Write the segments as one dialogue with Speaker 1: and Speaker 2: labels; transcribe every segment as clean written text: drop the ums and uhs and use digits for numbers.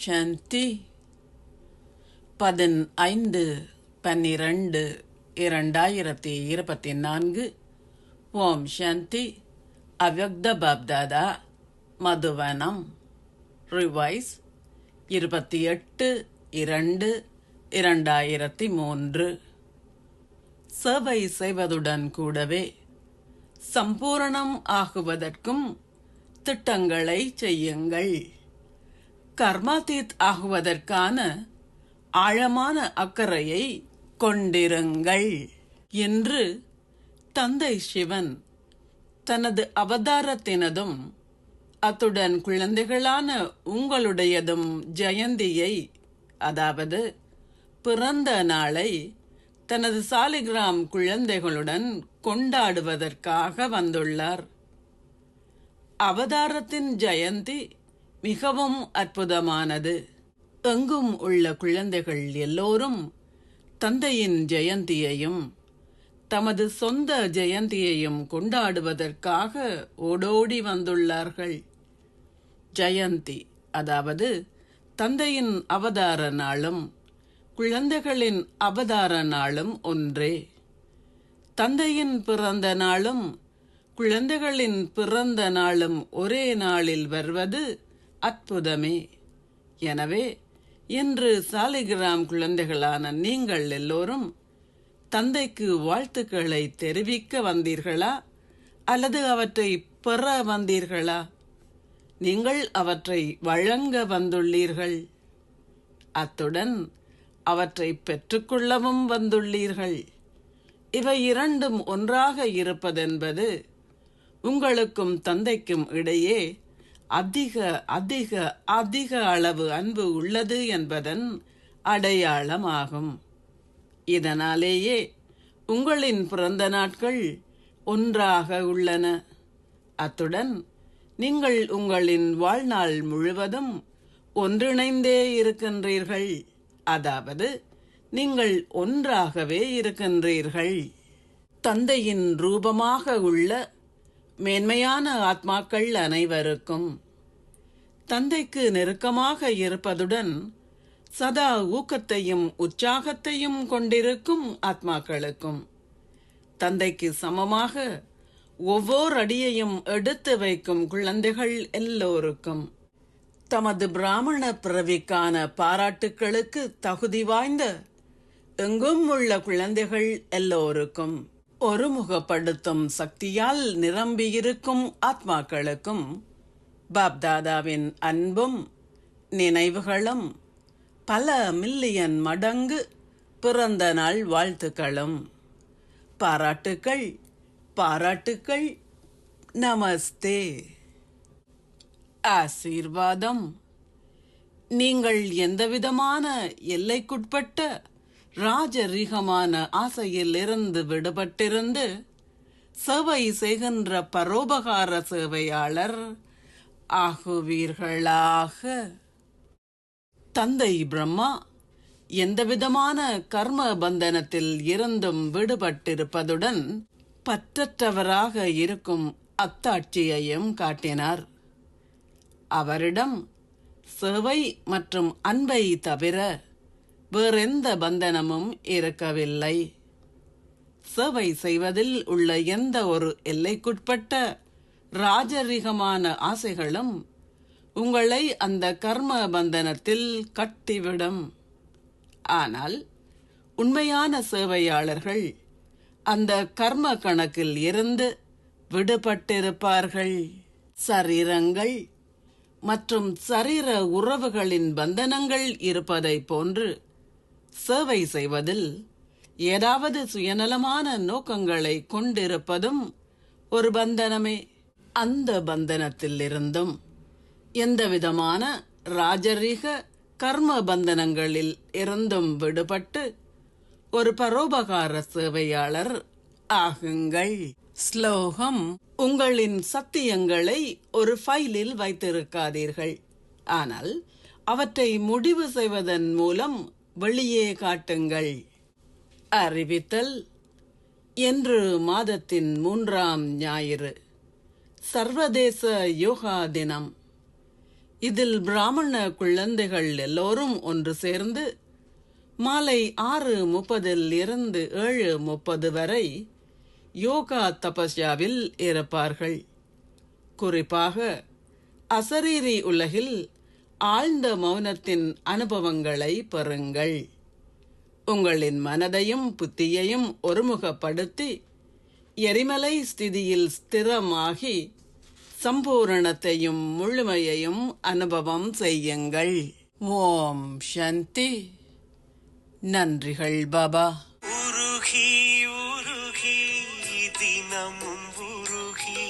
Speaker 1: சாந்தி 15/12/2024. ஓம் சாந்தி. அவ்யக்த பாப்தாதா மதுவனம். ரிவைஸ் 28/2/2003. சேவை செய்வதுடன் கூடவே சம்பூரணம் ஆகுவதற்கும் திட்டங்களை செய்யுங்கள். கர்மாதீத் ஆகுவதற்கான ஆழமான அக்கறையை கொண்டிருங்கள் என்று தந்தை சிவன் தனது அவதாரத்தினதும் அத்துடன் குழந்தைகளான உங்களுடையதும் ஜெயந்தியை, அதாவது பிறந்த நாளை தனது சாலிகிராம் குழந்தைகளுடன் கொண்டாடுவதற்காக வந்துள்ளார். அவதாரத்தின் ஜெயந்தி மிகவும் அற்புதமானது. எங்கும் உள்ள குழந்தைகள் எல்லோரும் தந்தையின் ஜெயந்தியையும் தமது சொந்த ஜெயந்தியையும் கொண்டாடுவதற்காக ஓடோடி வந்துள்ளார்கள். ஜெயந்தி, அதாவது தந்தையின் அவதார நாளும் குழந்தைகளின் அவதார நாளும் ஒன்றே. தந்தையின் பிறந்த நாளும் குழந்தைகளின் பிறந்த நாளும் ஒரே நாளில் வருவது அற்புதமே. எனவே இன்று சாலிகிராம் குழந்தைகளான நீங்கள் எல்லோரும் தந்தைக்கு வாழ்த்துக்களை தெரிவிக்க வந்தீர்களா அல்லது அவற்றை பெற வந்தீர்களா? நீங்கள் அவற்றை வழங்க வந்துள்ளீர்கள். அத்துடன் அவற்றை பெற்றுக்கொள்ளவும் வந்துள்ளீர்கள். இவை இரண்டும் ஒன்றாக இருப்பதென்பது உங்களுக்கும் தந்தைக்கும் இடையே அதிக அதிக அதிக அளவு அன்பு உள்ளது என்பதன் அடையாளமாகும். இதனாலேயே உங்களின் பிறந்த நாட்கள் ஒன்றாக உள்ளன. அத்துடன் நீங்கள் உங்களின் வாழ்நாள் முழுவதும் ஒன்றிணைந்தே இருக்கின்றீர்கள். அதாவது நீங்கள் ஒன்றாகவே இருக்கின்றீர்கள். தந்தையின் ரூபமாக உள்ள மேன்மையான ஆத்மாக்கள் அனைவருக்கும், தந்தைக்கு நெருக்கமாக இருப்பதுடன் சதா ஊக்கத்தையும் உற்சாகத்தையும் கொண்டிருக்கும் ஆத்மாக்களுக்கும், தந்தைக்கு சமமாக ஒவ்வொரு அடியையும் எடுத்து வைக்கும் குழந்தைகள் எல்லோருக்கும், தமது பிராமண பிறவிக்கான பாராட்டுக்களுக்கு தகுதி வாய்ந்த எங்கும் உள்ள குழந்தைகள் எல்லோருக்கும், ஒருமுகப்படுத்தும் சக்தியால் நிரம்பியிருக்கும் ஆத்மாக்களுக்கும் பாப்தாதாவின் அன்பும் நினைவுகளும் பல மில்லியன் மடங்கு பிறந்த நாள் வாழ்த்துக்களும். பாராட்டுக்கள், பாராட்டுக்கள். நமஸ்தே. ஆசீர்வாதம். நீங்கள் எந்தவிதமான எல்லைக்குட்பட்ட ராஜரீகமான ஆசையில் இருந்து விடுபட்டிருந்து சேவை செய்கின்ற பரோபகார சேவையாளர் ஆகுவீர்களாக. தந்தை பிரம்மா எந்தவிதமான கர்ம பந்தனத்தில் இருந்தும் விடுபட்டிருப்பதுடன் பற்றற்றவராக இருக்கும் அத்தாட்சியையும் காட்டினார். அவரிடம் சேவை மற்றும் அன்பை தவிர வேறெந்த பந்தனமும் இருக்கவில்லை. சேவை செய்வதில் உள்ள எந்த ஒரு எல்லைக்குட்பட்ட ராஜரீகமான ஆசைகளும் உங்களை அந்த கர்ம பந்தனத்தில் கட்டிவிடும். ஆனால் உண்மையான சேவையாளர்கள் அந்த கர்ம கணக்கில் இருந்து விடுபட்டிருப்பார்கள். சரீரங்கள் மற்றும் சரீர உறவுகளின் பந்தனங்கள் இருப்பதை போன்று சேவை செய்வதில் ஏதாவது சுயநலமான நோக்கங்களை கொண்டிருப்பதும் ஒரு பந்தனமே. அந்த பந்தனத்தில் இருந்தும் எந்தவிதமான ராஜரீக கர்ம பந்தனங்களில் இருந்தும் விடுபட்டு ஒரு பரோபகார சேவையாளர் ஆகுங்கள். ஸ்லோகம். உங்களின் சத்தியங்களை ஒரு ஃபைலில் வைத்திருக்காதீர்கள், ஆனால் அவற்றை முடிவு செய்வதன் மூலம் வெளியே காட்டுங்கள். அறிவித்தல். என்று மாதத்தின் 3ஆம் ஞாயிறு சர்வதேச யோகா தினம். இதில் பிராமண குழந்தைகள் எல்லோரும் ஒன்று சேர்ந்து மாலை 6:30 இருந்து 7:30 வரை யோகா தபஸ்யாவில் இருப்பார்கள். குறிப்பாக அசரீரி உலகில் ஆழ்ந்த மௌனத்தின் அனுபவங்களை பெறுங்கள். உங்களின் மனதையும் புத்தியையும் ஒருமுகப்படுத்தி எரிமலை ஸ்திதியில் ஸ்திரமாகி சம்பூரணத்தையும் முழுமையையும் அனுபவம் செய்யுங்கள். ஓம் சாந்தி. நன்றிகள் பாபா.
Speaker 2: உருகி உருகி தினமும் உருகி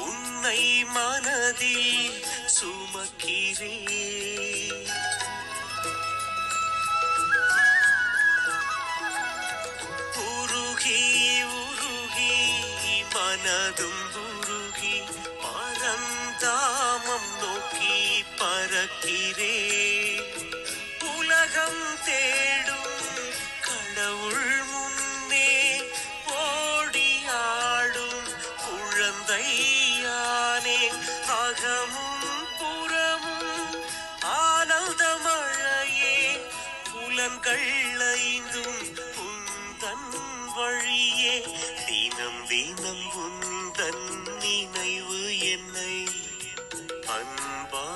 Speaker 2: உன்னை மனதில் சுமக்கிறேன். உருகி உருகி மனதும் உருகி பரந்தாமம் நோக்கி பறக்கிறேன். உலகம் தேடும் கடவுள் முன்னே ஓடியாடும் குழந்தையானே. அகமும் புறமும் ஆனந்த மழையே. புலன்கள் ஐந்தும் உந்தன் வழியே. தினம் தினம் உந்தன் நினைவு என்னை அன்பா